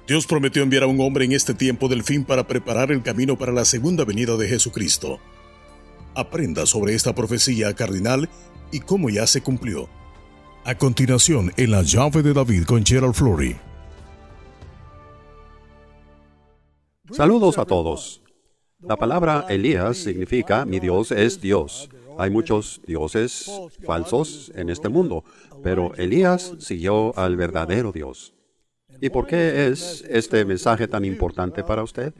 Dios prometió enviar a un hombre en este tiempo del fin para preparar el camino para la segunda venida de Jesucristo. Aprenda sobre esta profecía cardinal y cómo ya se cumplió. A continuación, en La Llave de David con Gerald Flurry. Saludos a todos. La palabra Elías significa mi Dios es Dios. Hay muchos dioses falsos en este mundo, pero Elías siguió al verdadero Dios. ¿Y por qué es este mensaje tan importante para usted?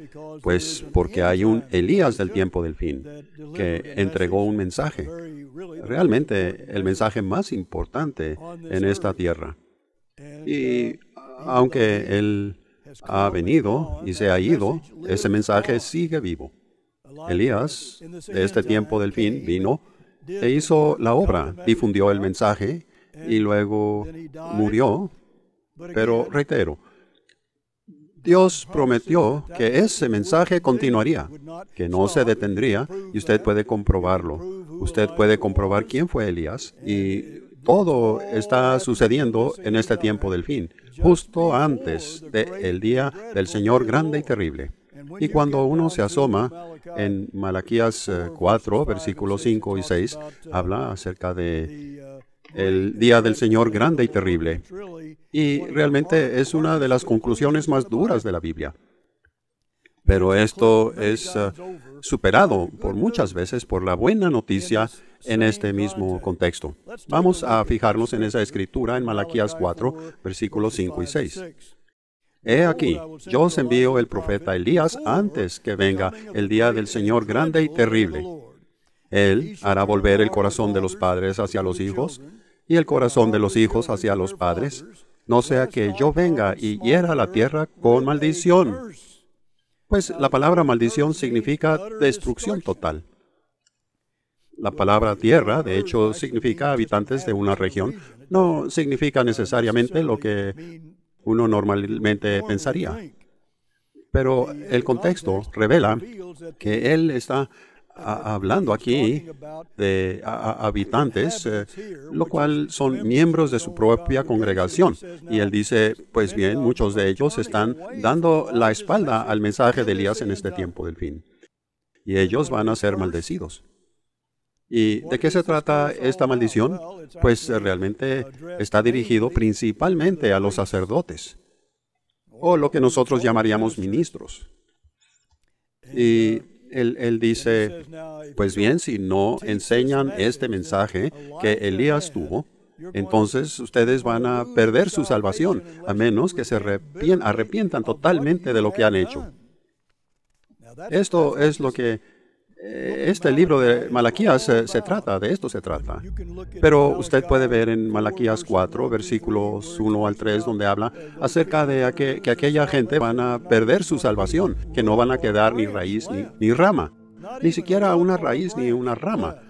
Pues porque hay un Elías del tiempo del fin que entregó un mensaje, realmente el mensaje más importante en esta tierra. Y aunque él ha venido y se ha ido, ese mensaje sigue vivo. Elías, de este tiempo del fin, vino e hizo la obra, difundió el mensaje y luego murió. Pero reitero, Dios prometió que ese mensaje continuaría, que no se detendría, y usted puede comprobarlo. Usted puede comprobar quién fue Elías, y todo está sucediendo en este tiempo del fin, justo antes del día del Señor grande y terrible. Y cuando uno se asoma en Malaquías 4, versículos 5 y 6, habla acerca de el día del Señor grande y terrible. Y realmente es una de las conclusiones más duras de la Biblia. Pero esto es superado por muchas veces por la buena noticia en este mismo contexto. Vamos a fijarnos en esa escritura en Malaquías 4, versículos 5 y 6. He aquí, yo os envío el profeta Elías antes que venga el día del Señor grande y terrible. Él hará volver el corazón de los padres hacia los hijos y el corazón de los hijos hacia los padres, no sea que yo venga y hiera la tierra con maldición. Pues la palabra maldición significa destrucción total. La palabra tierra, de hecho, significa habitantes de una región. No significa necesariamente lo que uno normalmente pensaría. Pero el contexto revela que él está hablando aquí de habitantes, lo cual son miembros de su propia congregación. Y él dice, pues bien, muchos de ellos están dando la espalda al mensaje de Elías en este tiempo del fin. Y ellos van a ser maldecidos. ¿Y de qué se trata esta maldición? Pues realmente está dirigido principalmente a los sacerdotes, o lo que nosotros llamaríamos ministros. Y él dice, pues bien, si no enseñan este mensaje que Elías tuvo, entonces ustedes van a perder su salvación, a menos que se arrepientan totalmente de lo que han hecho. Esto es lo que este libro de Malaquías se trata, de esto se trata. Pero usted puede ver en Malaquías 4, versículos 1 al 3, donde habla acerca de que aquella gente van a perder su salvación, que no van a quedar ni raíz ni rama, ni siquiera una raíz ni una rama,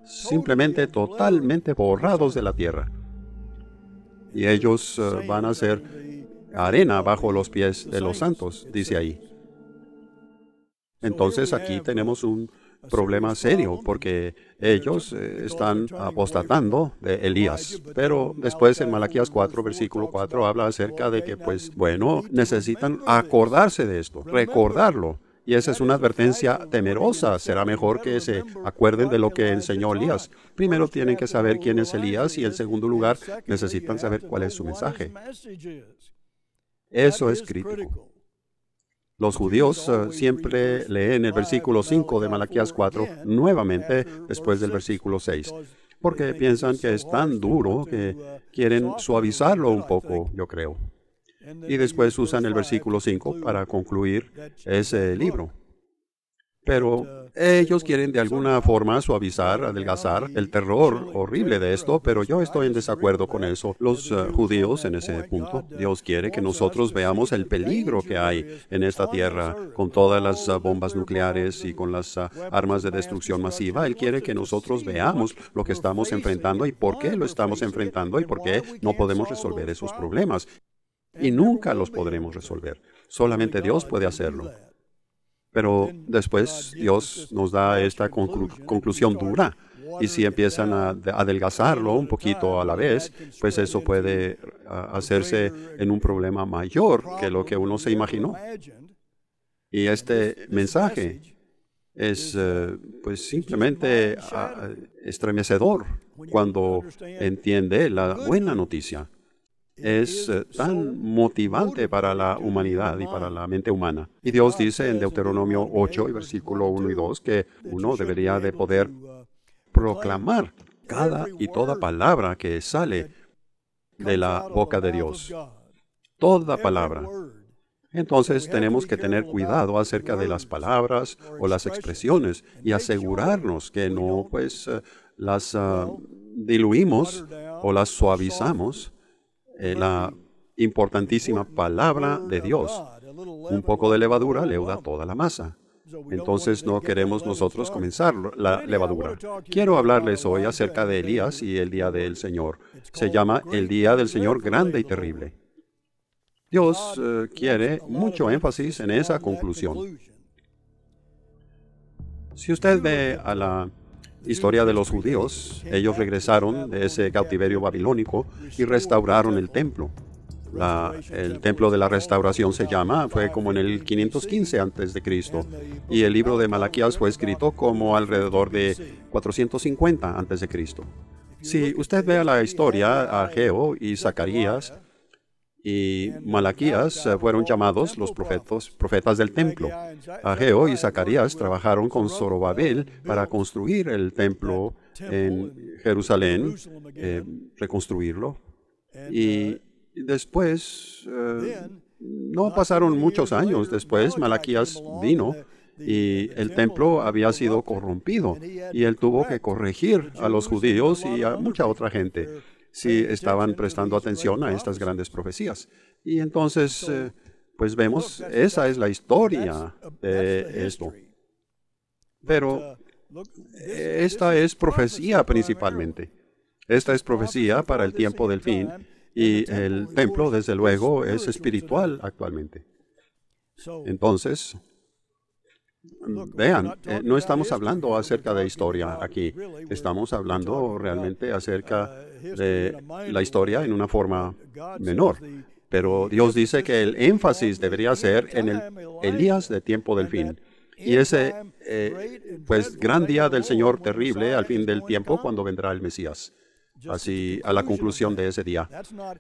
simplemente totalmente borrados de la tierra. Y ellos van a ser arena bajo los pies de los santos, dice ahí. Entonces aquí tenemos un problema serio porque ellos están apostatando de Elías. Pero después en Malaquías 4, versículo 4, habla acerca de que, pues, bueno, necesitan acordarse de esto, recordarlo. Y esa es una advertencia temerosa. Será mejor que se acuerden de lo que enseñó Elías. Primero tienen que saber quién es Elías y en segundo lugar necesitan saber cuál es su mensaje. Eso es crítico. Los judíos siempre leen el versículo 5 de Malaquías 4 nuevamente después del versículo 6, porque piensan que es tan duro que quieren suavizarlo un poco, yo creo. Y después usan el versículo 5 para concluir ese libro. Pero ellos quieren de alguna forma suavizar, adelgazar el terror horrible de esto, pero yo estoy en desacuerdo con eso. Los judíos en ese punto, Dios quiere que nosotros veamos el peligro que hay en esta tierra con todas las bombas nucleares y con las armas de destrucción masiva. Él quiere que nosotros veamos lo que estamos enfrentando y por qué lo estamos enfrentando y por qué no podemos resolver esos problemas. Y nunca los podremos resolver. Solamente Dios puede hacerlo. Pero después Dios nos da esta conclusión dura. Y si empiezan a adelgazarlo un poquito a la vez, pues eso puede hacerse en un problema mayor que lo que uno se imaginó. Y este mensaje es pues simplemente estremecedor cuando entiende la buena noticia. Es tan motivante para la humanidad y para la mente humana. Y Dios dice en Deuteronomio 8, versículo 1 y 2, que uno debería de poder proclamar cada y toda palabra que sale de la boca de Dios. Toda palabra. Entonces tenemos que tener cuidado acerca de las palabras o las expresiones y asegurarnos que no pues las diluimos o las suavizamos. La importantísima palabra de Dios. Un poco de levadura leuda toda la masa. Entonces no queremos nosotros comenzar la levadura. Quiero hablarles hoy acerca de Elías y el día del Señor. Se llama el día del Señor grande y terrible. Dios quiere mucho énfasis en esa conclusión. Si usted ve a la historia de los judíos, ellos regresaron de ese cautiverio babilónico y restauraron el templo. El templo de la restauración fue como en el 515 a.C. y el libro de Malaquías fue escrito como alrededor de 450 a.C. Si usted ve la historia, Ageo y Zacarías y Malaquías fueron llamados los profetas del templo. Ageo y Zacarías trabajaron con Zorobabel para construir el templo en Jerusalén, reconstruirlo. Y después, no pasaron muchos años después, Malaquías vino y el templo había sido corrompido y él tuvo que corregir a los judíos y a mucha otra gente si estaban prestando atención a estas grandes profecías. Y entonces, pues vemos, esa es la historia de esto. Pero esta es profecía principalmente. Esta es profecía para el tiempo del fin. Y el templo, desde luego, es espiritual actualmente. Entonces, vean, no estamos hablando acerca de historia aquí. Estamos hablando realmente acerca de la historia en una forma menor. Pero Dios dice que el énfasis debería ser en el Elías de tiempo del fin. Y ese, pues, gran día del Señor terrible al fin del tiempo cuando vendrá el Mesías. Así, a la conclusión de ese día.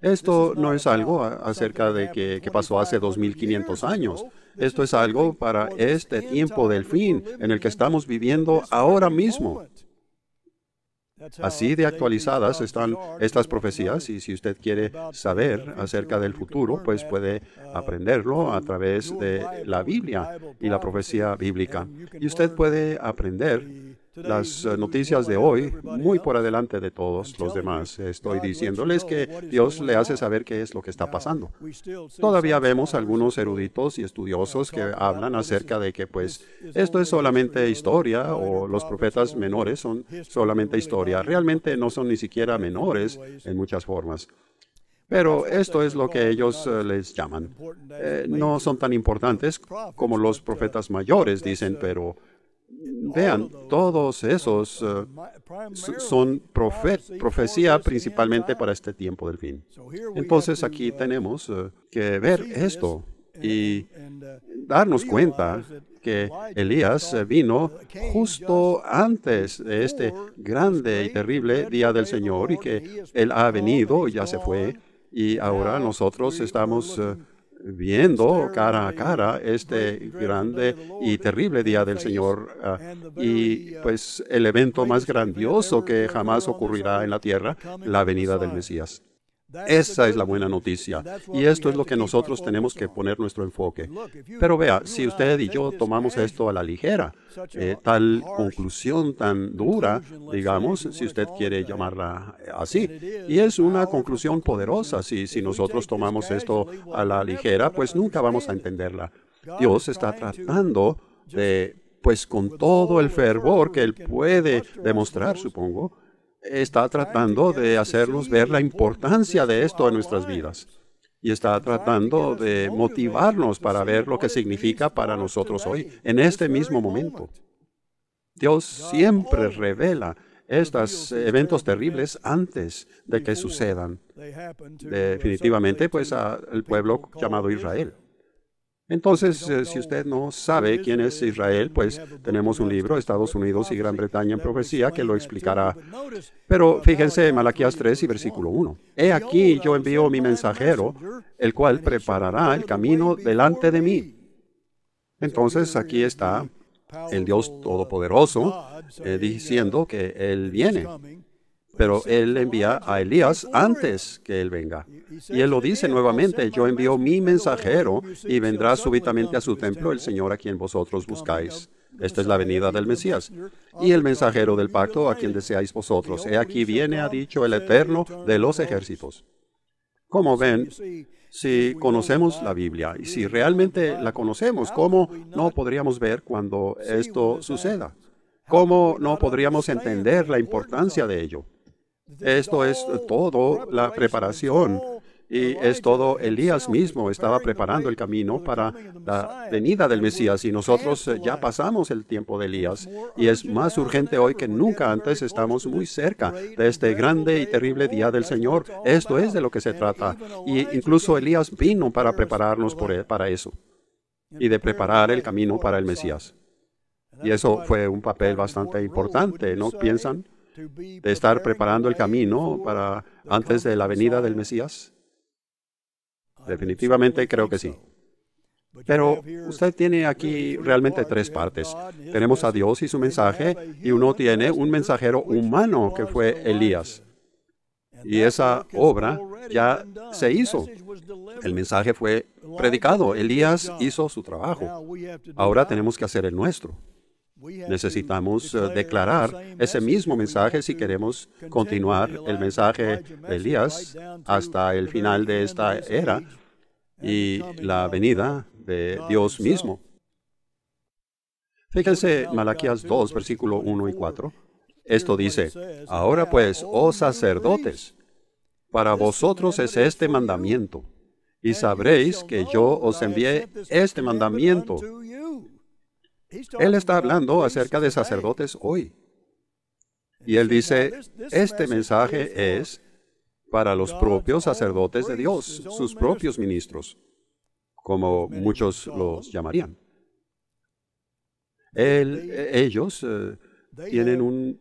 Esto no es algo acerca de que pasó hace 2500 años. Esto es algo para este tiempo del fin en el que estamos viviendo ahora mismo. Así de actualizadas están estas profecías y si usted quiere saber acerca del futuro, pues puede aprenderlo a través de la Biblia y la profecía bíblica. Y usted puede aprender las noticias de hoy muy por adelante de todos los demás. Estoy diciéndoles que Dios le hace saber qué es lo que está pasando. Todavía vemos algunos eruditos y estudiosos que hablan acerca de que pues esto es solamente historia o los profetas menores son solamente historia. Realmente no son ni siquiera menores en muchas formas. Pero esto es lo que ellos les llaman. No son tan importantes como los profetas mayores, dicen, pero vean, todos esos son profecía principalmente para este tiempo del fin. Entonces aquí tenemos que ver esto y darnos cuenta que Elías vino justo antes de este grande y terrible día del Señor y que Él ha venido, ya se fue, y ahora nosotros estamos viendo cara a cara este grande y terrible día del Señor y pues el evento más grandioso que jamás ocurrirá en la tierra, la venida del Mesías. Esa es la buena noticia y esto es lo que nosotros tenemos que poner nuestro enfoque. Pero vea, si usted y yo tomamos esto a la ligera, tal conclusión tan dura, digamos, si usted quiere llamarla así, y es una conclusión poderosa, si nosotros tomamos esto a la ligera, pues nunca vamos a entenderla. Dios está tratando de, pues con todo el fervor que Él puede demostrar, supongo, está tratando de hacernos ver la importancia de esto en nuestras vidas. y está tratando de motivarnos para ver lo que significa para nosotros hoy, en este mismo momento. Dios siempre revela estos eventos terribles antes de que sucedan. Definitivamente, pues, al pueblo llamado Israel. Entonces, si usted no sabe quién es Israel, pues tenemos un libro, Estados Unidos y Gran Bretaña en Profecía, que lo explicará. Pero fíjense, Malaquías 3 y versículo 1. He aquí yo envío mi mensajero, el cual preparará el camino delante de mí. Entonces, aquí está el Dios Todopoderoso diciendo que Él viene. Pero Él envía a Elías antes que Él venga. Y Él lo dice nuevamente, yo envío mi mensajero y vendrá súbitamente a su templo el Señor a quien vosotros buscáis. Esta es la venida del Mesías. Y el mensajero del pacto a quien deseáis vosotros. He aquí viene, ha dicho el Eterno de los ejércitos. Como ven, si conocemos la Biblia y si realmente la conocemos, ¿cómo no podríamos ver cuando esto suceda? ¿Cómo no podríamos entender la importancia de ello? Esto es todo la preparación y es todo Elías mismo estaba preparando el camino para la venida del Mesías y nosotros ya pasamos el tiempo de Elías y es más urgente hoy que nunca antes. Estamos muy cerca de este grande y terrible día del Señor. Esto es de lo que se trata y incluso Elías vino para prepararnos para eso y de preparar el camino para el Mesías. Y eso fue un papel bastante importante, ¿no piensan? De estar preparando el camino para antes de la venida del Mesías. Definitivamente creo que sí. Pero usted tiene aquí realmente tres partes. Tenemos a Dios y su mensaje, y uno tiene un mensajero humano que fue Elías. Y esa obra ya se hizo. El mensaje fue predicado. Elías hizo su trabajo. Ahora tenemos que hacer el nuestro. Necesitamos declarar ese mismo mensaje si queremos continuar el mensaje de Elías hasta el final de esta era y la venida de Dios mismo. Fíjense Malaquías 2, versículo 1 y 4. Esto dice, ahora pues, oh sacerdotes, para vosotros es este mandamiento, y sabréis que yo os envié este mandamiento. Él está hablando acerca de sacerdotes hoy. Y él dice, este mensaje es para los propios sacerdotes de Dios, sus propios ministros, como muchos los llamarían. Ellos tienen un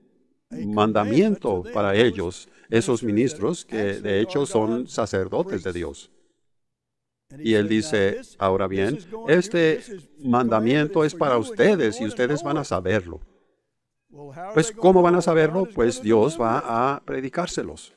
mandamiento para ellos, esos ministros que de hecho son sacerdotes de Dios. Y él dice, ahora bien, este mandamiento es para ustedes y ustedes van a saberlo. Pues, ¿cómo van a saberlo? Pues Dios va a predicárselos.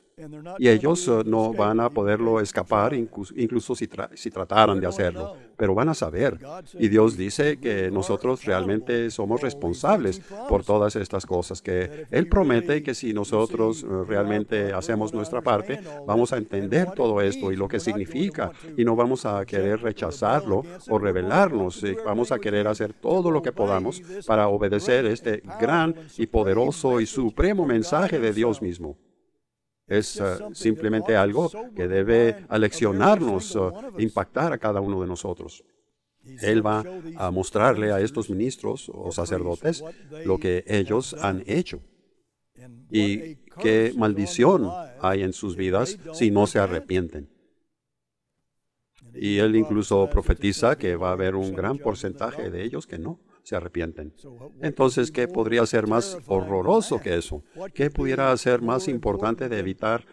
Y ellos no van a poderlo escapar, incluso si trataran de hacerlo, pero van a saber. Y Dios dice que nosotros realmente somos responsables por todas estas cosas, que Él promete que si nosotros realmente hacemos nuestra parte, vamos a entender todo esto y lo que significa, y no vamos a querer rechazarlo o rebelarnos, vamos a querer hacer todo lo que podamos para obedecer este gran y poderoso y supremo mensaje de Dios mismo. Es simplemente algo que debe aleccionarnos, impactar a cada uno de nosotros. Él va a mostrarle a estos ministros o sacerdotes lo que ellos han hecho y qué maldición hay en sus vidas si no se arrepienten. Y él incluso profetiza que va a haber un gran porcentaje de ellos que no se arrepienten. Entonces, ¿qué podría ser más horroroso que eso? ¿Qué pudiera ser más importante de evitar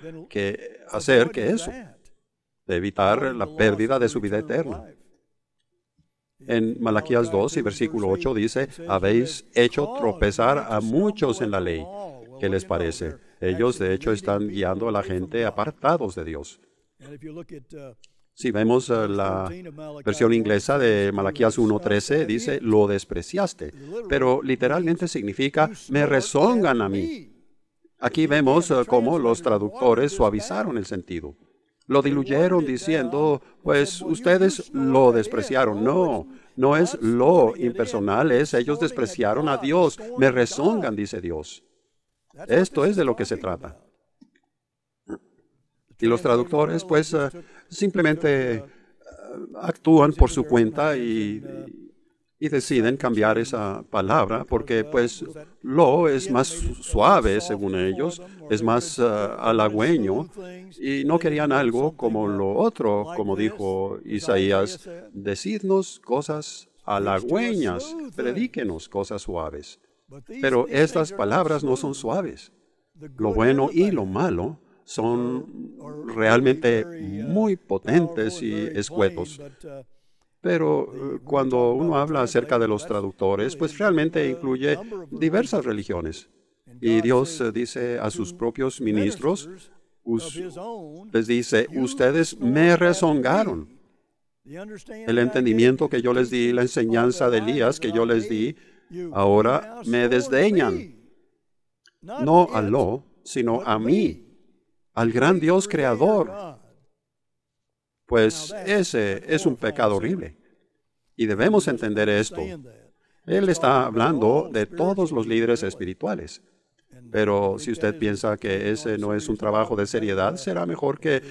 hacer que eso? De evitar la pérdida de su vida eterna. En Malaquías 2 y versículo 8 dice, habéis hecho tropezar a muchos en la ley. ¿Qué les parece? Ellos, de hecho, están guiando a la gente apartados de Dios. Si vemos la versión inglesa de Malaquías 1:13, dice, lo despreciaste, pero literalmente significa, me rezongan a mí. Aquí vemos cómo los traductores suavizaron el sentido. Lo diluyeron diciendo, pues ustedes lo despreciaron. No, no es lo impersonal, es ellos despreciaron a Dios. Me rezongan, dice Dios. Esto es de lo que se trata. Y los traductores, pues, simplemente actúan por su cuenta y deciden cambiar esa palabra porque, pues, lo es más suave, según ellos, es más halagüeño, y no querían algo como lo otro, como dijo Isaías, decidnos cosas halagüeñas, predíquenos cosas suaves. Pero estas palabras no son suaves. Lo bueno y lo malo son realmente muy potentes y escuetos. Pero cuando uno habla acerca de los traductores, pues realmente incluye diversas religiones. Y Dios dice a sus propios ministros, les dice, ustedes me rezongaron. El entendimiento que yo les di, la enseñanza de Elías que yo les di, ahora me desdeñan. No a Lo, sino a mí, al gran Dios creador. Pues ese es un pecado horrible. Y debemos entender esto. Él está hablando de todos los líderes espirituales. Pero si usted piensa que ese no es un trabajo de seriedad, será mejor que,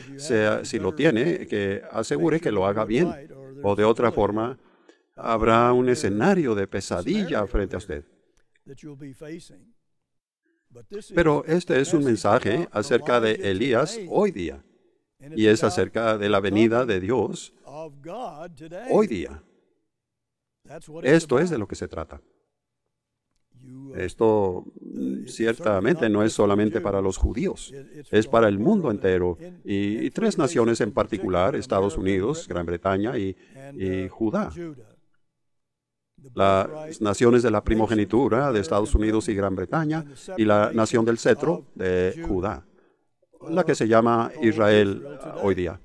si lo tiene, que asegure que lo haga bien. O de otra forma, habrá un escenario de pesadilla frente a usted. Pero este es un mensaje acerca de Elías hoy día. Y es acerca de la venida de Dios hoy día. Esto es de lo que se trata. Esto ciertamente no es solamente para los judíos, es para el mundo entero. Y tres naciones en particular, Estados Unidos, Gran Bretaña y Judá. Las naciones de la primogenitura de Estados Unidos y Gran Bretaña y la nación del cetro de Judá, la que se llama Israel hoy día.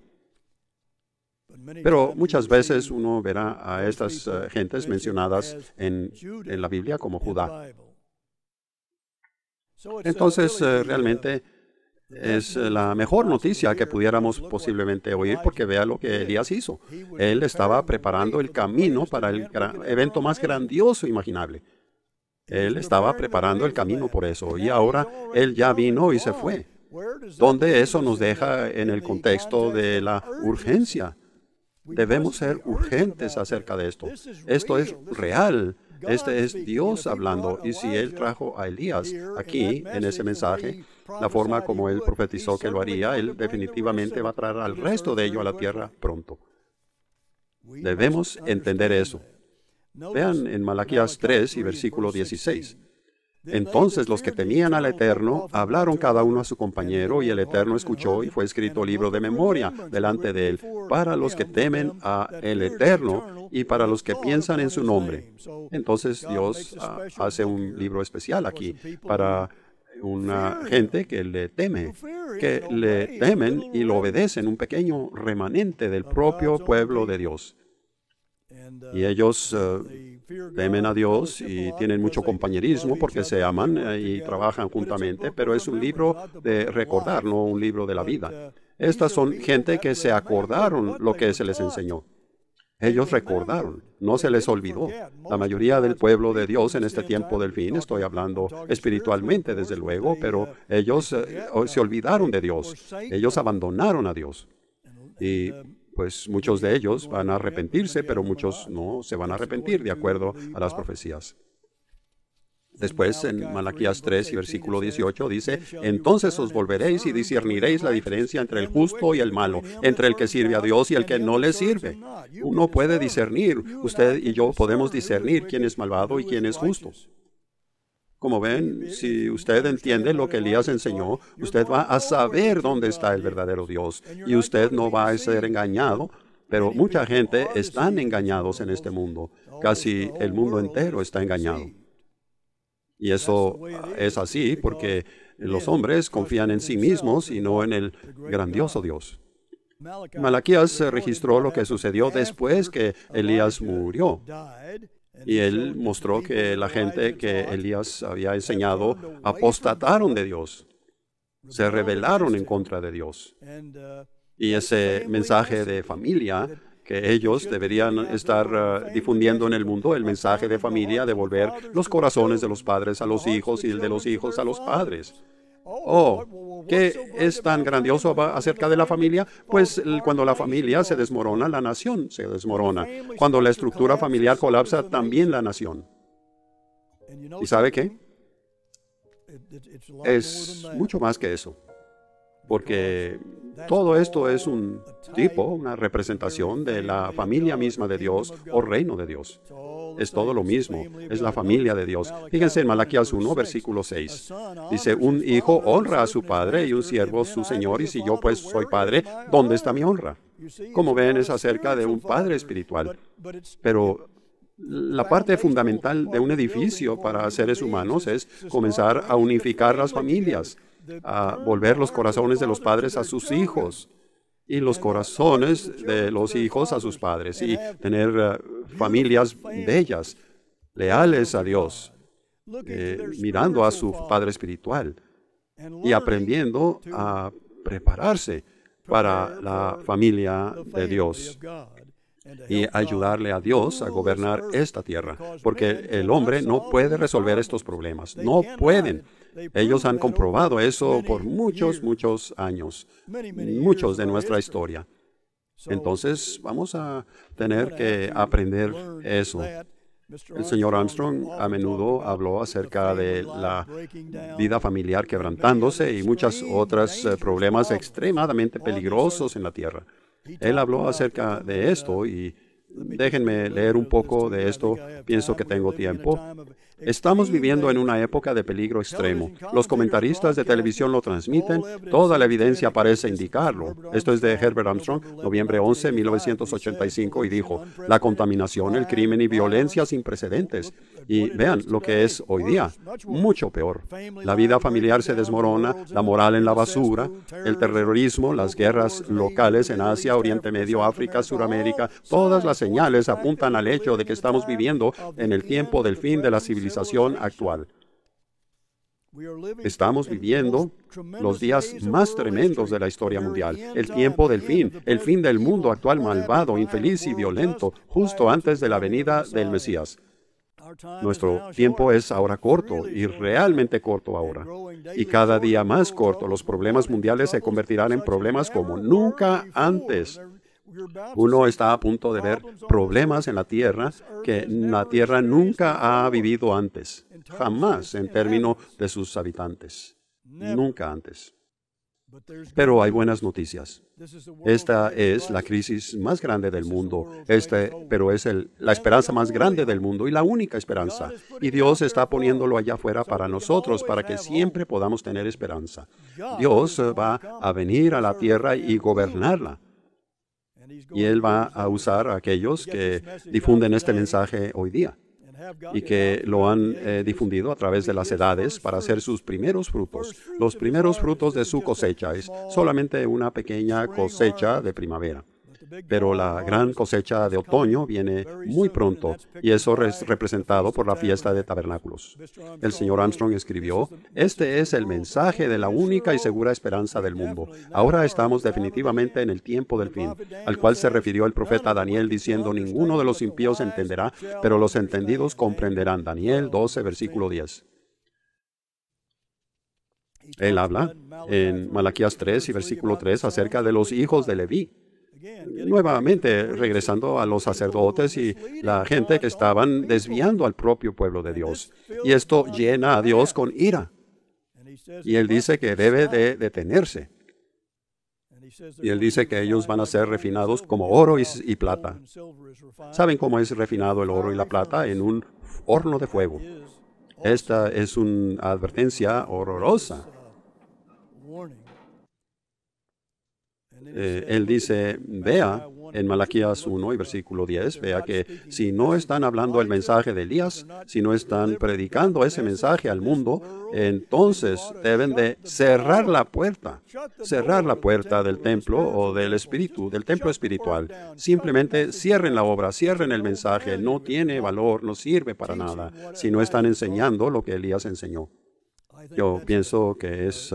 Pero muchas veces uno verá a estas gentes mencionadas en la Biblia como Judá. Entonces, realmente es la mejor noticia que pudiéramos posiblemente oír, porque vea lo que Elías hizo. Él estaba preparando el camino para el evento más grandioso imaginable. Él estaba preparando el camino por eso, y ahora él ya vino y se fue. ¿Dónde eso nos deja en el contexto de la urgencia? Debemos ser urgentes acerca de esto. Esto es real. Este es Dios hablando. Y si Él trajo a Elías aquí, en ese mensaje, la forma como Él profetizó que lo haría, Él definitivamente va a traer al resto de ello a la tierra pronto. Debemos entender eso. Vean en Malaquías 3 y versículo 16. Entonces los que temían al Eterno hablaron cada uno a su compañero, y el Eterno escuchó, y fue escrito libro de memoria delante de él, para los que temen a el Eterno y para los que piensan en su nombre. Entonces Dios hace un libro especial aquí para una gente que le teme, que le temen y lo obedecen, un pequeño remanente del propio pueblo de Dios. Y ellos temen a Dios y tienen mucho compañerismo porque se aman y trabajan juntamente, pero es un libro de recordar, no un libro de la vida. Estas son gente que se acordaron lo que se les enseñó. Ellos recordaron, no se les olvidó. La mayoría del pueblo de Dios en este tiempo del fin, estoy hablando espiritualmente desde luego, pero ellos se olvidaron de Dios. Ellos abandonaron a Dios. Y pues muchos de ellos van a arrepentirse, pero muchos no se van a arrepentir de acuerdo a las profecías. Después, en Malaquías 3 y versículo 18, dice, entonces os volveréis y discerniréis la diferencia entre el justo y el malo, entre el que sirve a Dios y el que no le sirve. Uno puede discernir, usted y yo podemos discernir quién es malvado y quién es justo. Como ven, si usted entiende lo que Elías enseñó, usted va a saber dónde está el verdadero Dios y usted no va a ser engañado, pero mucha gente están engañados en este mundo. Casi el mundo entero está engañado. Y eso es así porque los hombres confían en sí mismos y no en el grandioso Dios. Malaquías registró lo que sucedió después que Elías murió. Y él mostró que la gente que Elías había enseñado apostataron de Dios, se rebelaron en contra de Dios. Y ese mensaje de familia que ellos deberían estar difundiendo en el mundo, el mensaje de familia, de volver los corazones de los padres a los hijos y el de los hijos a los padres. Oh, ¿Qué es tan grandioso acerca de la familia? Pues cuando la familia se desmorona, la nación se desmorona. Cuando la estructura familiar colapsa, también la nación. ¿Y sabe qué? Es mucho más que eso. Porque todo esto es un tipo, una representación de la familia misma de Dios o reino de Dios. Es todo lo mismo, es la familia de Dios. Fíjense en Malaquías 1, versículo 6. Dice, un hijo honra a su padre y un siervo su señor, y si yo pues soy padre, ¿dónde está mi honra? Como ven, es acerca de un padre espiritual. Pero la parte fundamental de un edificio para seres humanos es comenzar a unificar las familias, a volver los corazones de los padres a sus hijos y los corazones de los hijos a sus padres y tener familias bellas, leales a Dios, mirando a su Padre espiritual y aprendiendo a prepararse para la familia de Dios y ayudarle a Dios a gobernar esta tierra, porque el hombre no puede resolver estos problemas, no pueden. Ellos han comprobado eso por muchos, muchos años, muchos de nuestra historia. Entonces, vamos a tener que aprender eso. El señor Armstrong a menudo habló acerca de la vida familiar quebrantándose y muchos otros problemas extremadamente peligrosos en la tierra. Él habló acerca de esto y déjenme leer un poco de esto. Pienso que tengo tiempo. Estamos viviendo en una época de peligro extremo. Los comentaristas de televisión lo transmiten. Toda la evidencia parece indicarlo. Esto es de Herbert Armstrong, noviembre 11, 1985, y dijo, la contaminación, el crimen y violencia sin precedentes. Y vean lo que es hoy día, mucho peor. La vida familiar se desmorona, la moral en la basura, el terrorismo, las guerras locales en Asia, Oriente Medio, África, Suramérica, todas las señales apuntan al hecho de que estamos viviendo en el tiempo del fin de la civilización actual. Estamos viviendo los días más tremendos de la historia mundial, el tiempo del fin, el fin del mundo actual malvado, infeliz y violento, justo antes de la venida del Mesías. Nuestro tiempo es ahora corto y realmente corto ahora. Y cada día más corto, los problemas mundiales se convertirán en problemas como nunca antes. Uno está a punto de ver problemas en la tierra que la tierra nunca ha vivido antes, jamás en términos de sus habitantes, nunca antes. Pero hay buenas noticias. Esta es la crisis más grande del mundo, pero es la esperanza más grande del mundo y la única esperanza. Y Dios está poniéndolo allá afuera para nosotros, para que siempre podamos tener esperanza. Dios va a venir a la tierra y gobernarla. Y Él va a usar a aquellos que difunden este mensaje hoy día y que lo han difundido a través de las edades para hacer sus primeros frutos. Los primeros frutos de su cosecha es solamente una pequeña cosecha de primavera. Pero la gran cosecha de otoño viene muy pronto y eso es representado por la fiesta de tabernáculos. El señor Armstrong escribió, este es el mensaje de la única y segura esperanza del mundo. Ahora estamos definitivamente en el tiempo del fin, al cual se refirió el profeta Daniel diciendo, ninguno de los impíos entenderá, pero los entendidos comprenderán. Daniel 12, versículo 10. Él habla en Malaquías 3 y versículo 3 acerca de los hijos de Leví. Nuevamente, regresando a los sacerdotes y la gente que estaban desviando al propio pueblo de Dios. Y esto llena a Dios con ira. Y Él dice que debe de detenerse. Y Él dice que ellos van a ser refinados como oro y plata. ¿Saben cómo es refinado el oro y la plata? En un horno de fuego. Esta es una advertencia horrorosa. Él dice, vea en Malaquías 1 y versículo 10, vea que si no están hablando el mensaje de Elías, si no están predicando ese mensaje al mundo, entonces deben de cerrar la puerta del templo o del espíritu, del templo espiritual. Simplemente cierren la obra, cierren el mensaje, no tiene valor, no sirve para nada, si no están enseñando lo que Elías enseñó. Yo pienso que es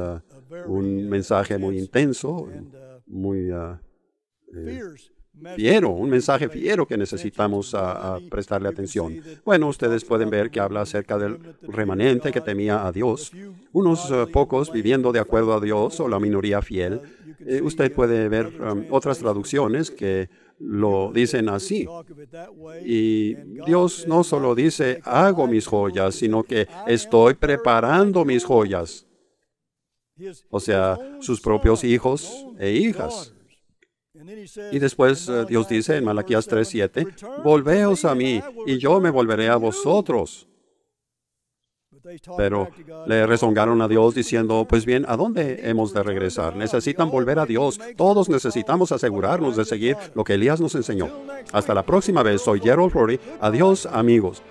un mensaje muy intenso, muy fiero, un mensaje fiero que necesitamos a prestarle atención. Bueno, ustedes pueden ver que habla acerca del remanente que temía a Dios, unos pocos viviendo de acuerdo a Dios o la minoría fiel. Usted puede ver otras traducciones que lo dicen así. Y Dios no solo dice, hago mis joyas, sino que estoy preparando mis joyas. O sea, sus propios hijos e hijas. Y después Dios dice en Malaquías 3:7, volveos a mí, y yo me volveré a vosotros. Pero le rezongaron a Dios diciendo, pues bien, ¿a dónde hemos de regresar? Necesitan volver a Dios. Todos necesitamos asegurarnos de seguir lo que Elías nos enseñó. Hasta la próxima vez, soy Gerald Rory. Adiós, amigos.